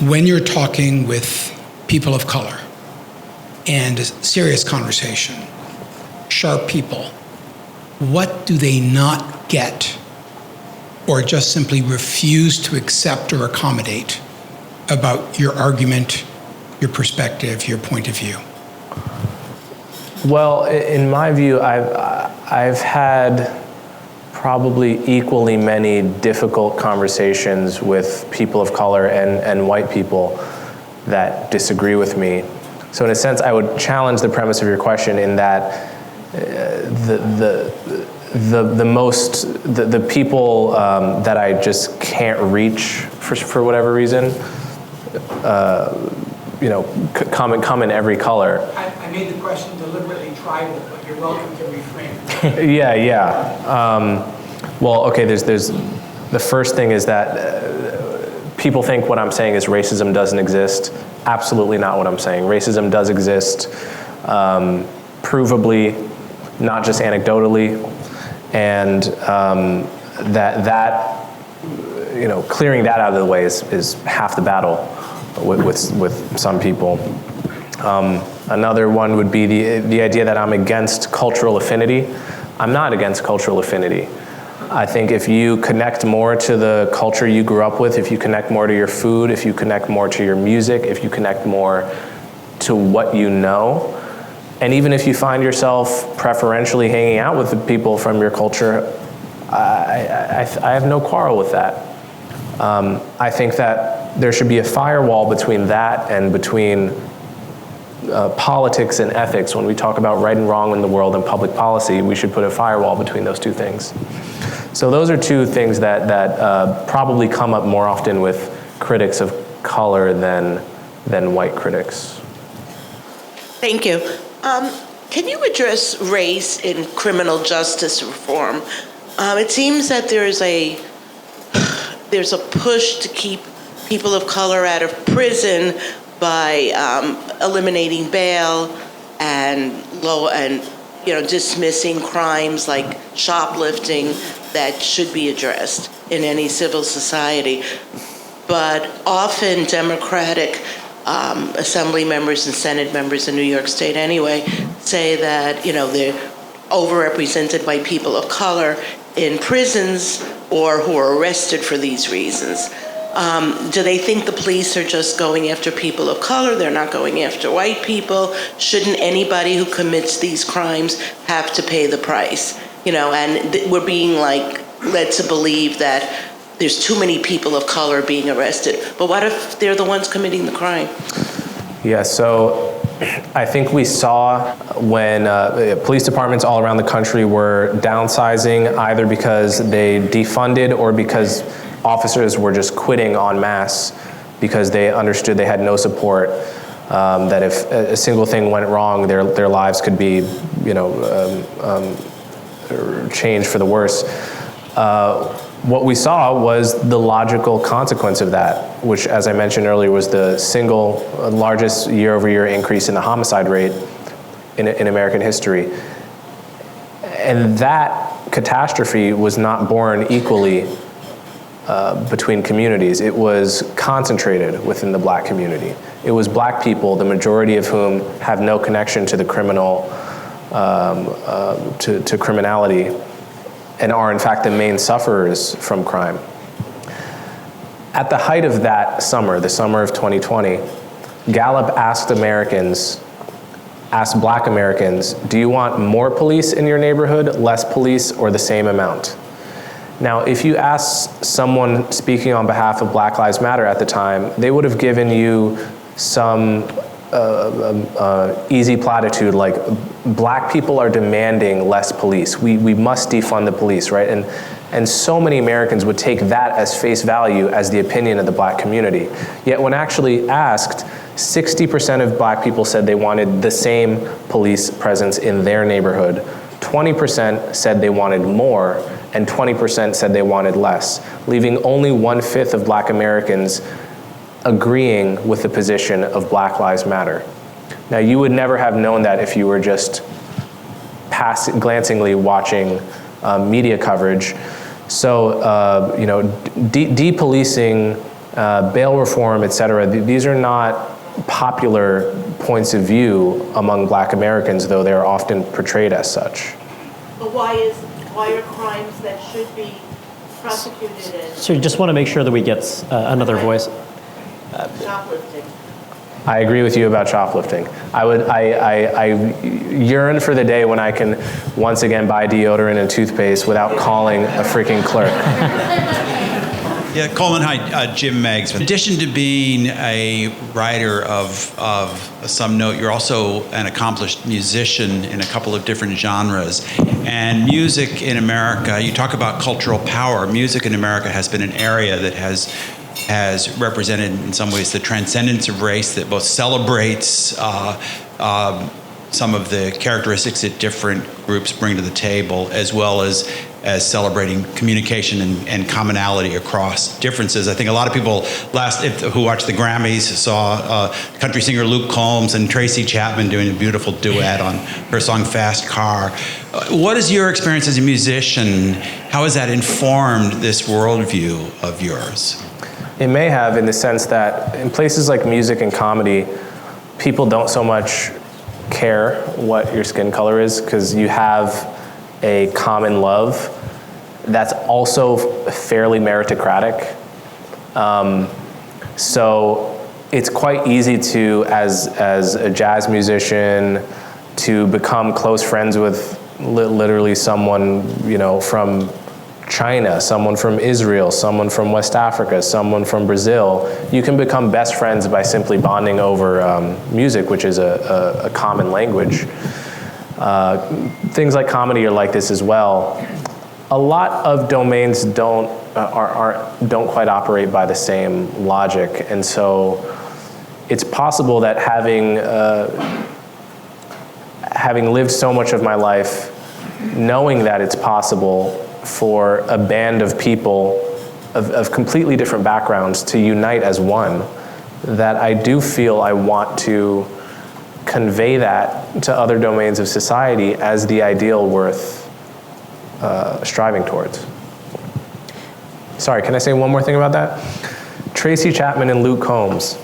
When you're talking with people of color and a serious conversation, sharp people, what do they not get or just simply refuse to accept or accommodate about your argument, your perspective, your point of view? Well, in my view, I've had probably equally many difficult conversations with people of color and white people that disagree with me. So in a sense, I would challenge the premise of your question in that the people that I just can't reach for whatever reason, come in every color. I made the question deliberately tribal, but you're welcome to reframe. Yeah. Well, okay, there's the first thing is that people think what I'm saying is racism doesn't exist. Absolutely not what I'm saying. Racism does exist, provably, not just anecdotally, and clearing that out of the way is half the battle with some people. Another one would be the idea that I'm against cultural affinity. I'm not against cultural affinity. I think if you connect more to the culture you grew up with, if you connect more to your food, if you connect more to your music, if you connect more to what you know, and even if you find yourself preferentially hanging out with the people from your culture, I have no quarrel with that. I think that there should be a firewall between that and between politics and ethics. When we talk about right and wrong in the world and public policy, we should put a firewall between those two things. So those are two things that probably come up more often with critics of color than white critics. Thank you. Can you address race in criminal justice reform? It seems that there's a push to keep people of color out of prison by eliminating bail and dismissing crimes like shoplifting that should be addressed in any civil society. But often Democratic Assembly members and Senate members in New York State anyway say that they're overrepresented by people of color in prisons or who are arrested for these reasons. Do they think the police are just going after people of color? They're not going after white people? Shouldn't anybody who commits these crimes have to pay the price? And we're being led to believe that there's too many people of color being arrested. But what if they're the ones committing the crime? Yeah, so I think we saw when police departments all around the country were downsizing, either because they defunded or because officers were just quitting en masse because they understood they had no support, that if a single thing went wrong, their lives could be, changed for the worse. What we saw was the logical consequence of that, which, as I mentioned earlier, was the single largest year-over-year increase in the homicide rate in American history. And that catastrophe was not born equally between communities. It was concentrated within the black community. It was black people, the majority of whom have no connection to the criminal, to criminality, and are in fact the main sufferers from crime. At the height of that summer, the summer of 2020, Gallup asked black Americans, do you want more police in your neighborhood, less police, or the same amount? Now, if you ask someone speaking on behalf of Black Lives Matter at the time, they would have given you some easy platitude like black people are demanding less police. We must defund the police, right? And so many Americans would take that as face value as the opinion of the black community. Yet when actually asked, 60% of black people said they wanted the same police presence in their neighborhood. 20% said they wanted more, and 20% said they wanted less, leaving only 1/5 of black Americans agreeing with the position of Black Lives Matter. Now, you would never have known that if you were just glancingly watching media coverage. So, depolicing, bail reform, et cetera, these are not popular points of view among black Americans, though they're often portrayed as such. But why are crimes that should be prosecuted as So just want to make sure that we get another voice. shoplifting? I agree with you about shoplifting. I yearn for the day when I can once again buy deodorant and toothpaste without calling a freaking clerk. Yeah, Coleman, hi, Jim Meggs. In addition to being a writer of some note, you're also an accomplished musician in a couple of different genres. And music in America, you talk about cultural power. Music in America has been an area that has represented in some ways the transcendence of race, that both celebrates some of the characteristics that different groups bring to the table, as well as celebrating communication and commonality across differences. I think a lot of people who watched the Grammys saw country singer Luke Combs and Tracy Chapman doing a beautiful duet on her song Fast Car. What is your experience as a musician? How has that informed this worldview of yours? It may have, in the sense that in places like music and comedy, people don't so much care what your skin color is, because you have a common love that's also fairly meritocratic. So it's quite easy to, as a jazz musician, to become close friends with literally someone, from China, someone from Israel, someone from West Africa, someone from Brazil. You can become best friends by simply bonding over music, which is a common language. Things like comedy are like this as well. A lot of domains don't quite operate by the same logic, and so it's possible that having lived so much of my life, knowing that it's possible for a band of people of completely different backgrounds to unite as one, that I do feel I want to convey that to other domains of society as the ideal worth striving towards. Sorry, can I say one more thing about that? Tracy Chapman and Luke Combs.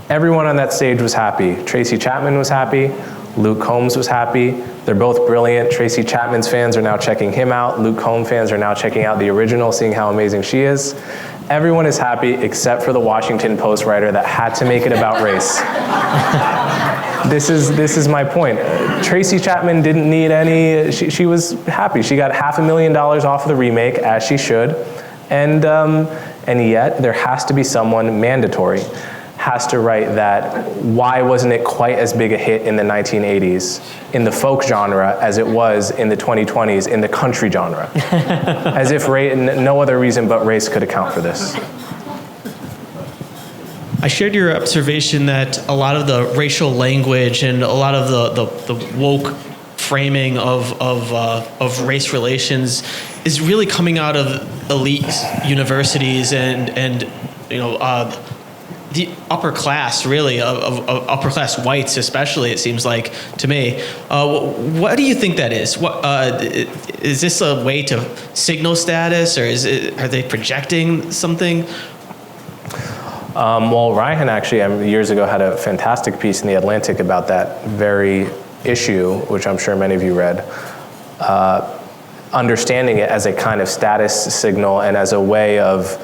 Everyone on that stage was happy. Tracy Chapman was happy. Luke Combs was happy. They're both brilliant. Tracy Chapman's fans are now checking him out. Luke Combs fans are now checking out the original, seeing how amazing she is. Everyone is happy except for the Washington Post writer that had to make it about race. This is my point. Tracy Chapman didn't need any, she was happy. She got $500,000 off of the remake, as she should. And yet there has to be someone mandatory, has to write that, why wasn't it quite as big a hit in the 1980s in the folk genre as it was in the 2020s in the country genre? As if no other reason but race could account for this. I shared your observation that a lot of the racial language and a lot of the woke framing of race relations is really coming out of elite universities and the upper class, really, of upper class whites especially, it seems like to me. What do you think that is? Is this a way to signal status, or are they projecting something? Well, Ryan actually years ago had a fantastic piece in The Atlantic about that very issue, which I'm sure many of you read, understanding it as a kind of status signal and as a way of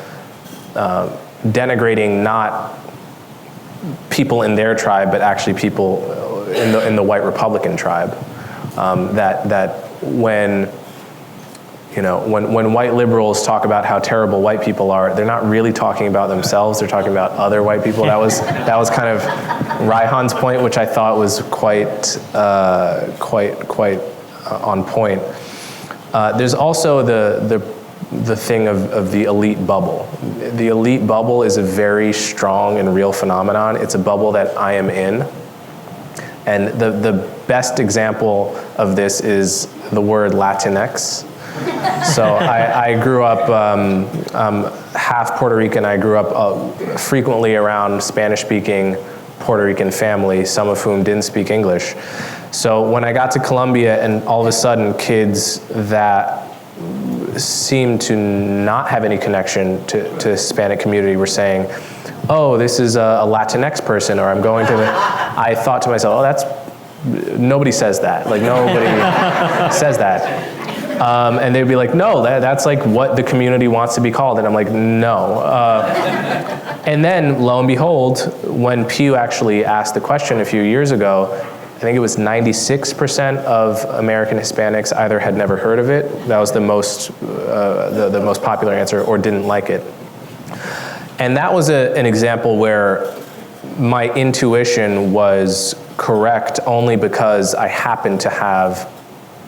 denigrating not people in their tribe, but actually people in the white Republican tribe. That when when white liberals talk about how terrible white people are, they're not really talking about themselves. They're talking about other white people. That was kind of Raihan's point, which I thought was quite on point. There's also the thing of the elite bubble. The elite bubble is a very strong and real phenomenon. It's a bubble that I am in. And the best example of this is the word Latinx. So I grew up half Puerto Rican. I grew up frequently around Spanish-speaking Puerto Rican family, some of whom didn't speak English. So when I got to Colombia and all of a sudden kids that seemed to not have any connection to the Hispanic community were saying, oh, this is a Latinx person, or I'm going to I thought to myself, oh, nobody says that. Like, nobody says that. And they'd be like, no, that's like what the community wants to be called. And I'm like, no. And then, lo and behold, when Pew actually asked the question a few years ago, I think it was 96% of American Hispanics either had never heard of it, that was the most popular answer, or didn't like it. And that was an example where my intuition was correct only because I happened to have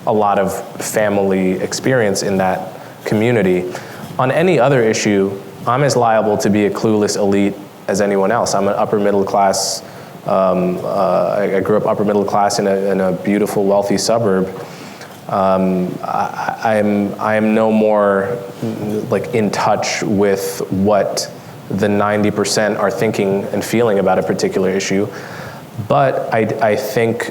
a lot of family experience in that community. On any other issue, I'm as liable to be a clueless elite as anyone else. I'm an upper middle class, I grew up upper middle class in a beautiful, wealthy suburb. I am no more like in touch with what the 90% are thinking and feeling about a particular issue. But I think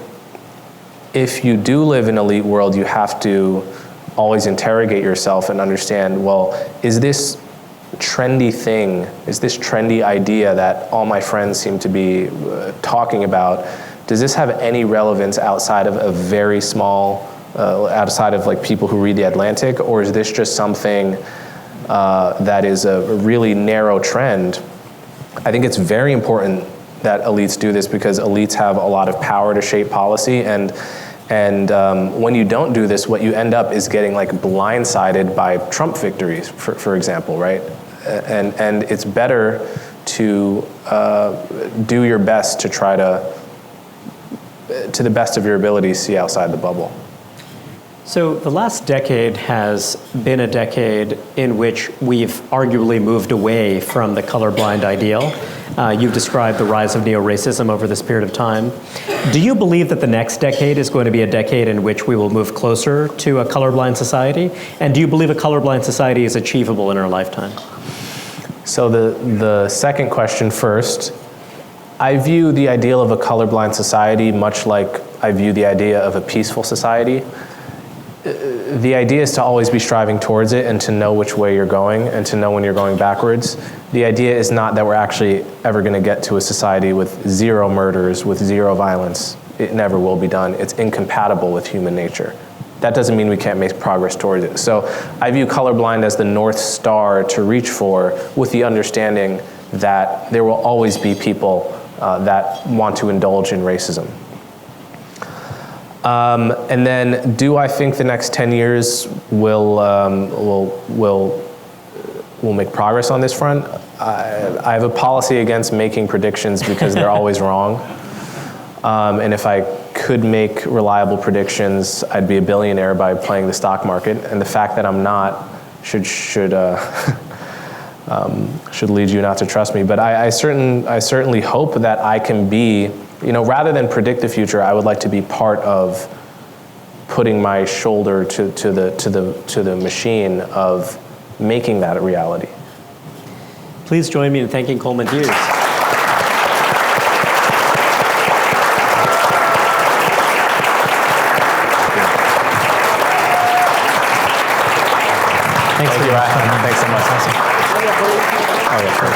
if you do live in an elite world, you have to always interrogate yourself and understand, well, is this trendy thing, is this trendy idea that all my friends seem to be talking about, does this have any relevance outside of a very small, outside of like people who read The Atlantic, or is this just something that is a really narrow trend? I think it's very important that elites do this because elites have a lot of power to shape policy, and when you don't do this, what you end up is getting like blindsided by Trump victories, for example, right? And it's better to do your best to try to the best of your ability, see outside the bubble. So the last decade has been a decade in which we've arguably moved away from the colorblind ideal. You've described the rise of neo-racism over this period of time. Do you believe that the next decade is going to be a decade in which we will move closer to a colorblind society? And do you believe a colorblind society is achievable in our lifetime? So the second question first. I view the ideal of a colorblind society much like I view the idea of a peaceful society. The idea is to always be striving towards it and to know which way you're going and to know when you're going backwards. The idea is not that we're actually ever going to get to a society with zero murders, with zero violence. It never will be done. It's incompatible with human nature. That doesn't mean we can't make progress towards it. So I view colorblind as the North Star to reach for, with the understanding that there will always be people that want to indulge in racism. And then, do I think the next 10 years will make progress on this front? I have a policy against making predictions because they're always wrong. And if I could make reliable predictions, I'd be a billionaire by playing the stock market. And the fact that I'm not should lead you not to trust me. But I certainly hope that I can be, rather than predict the future, I would like to be part of putting my shoulder to the machine of making that a reality. Please join me in thanking Coleman Hughes. Thanks Thank you, Ryan. Thanks so much. Awesome. Oh, yeah, sure.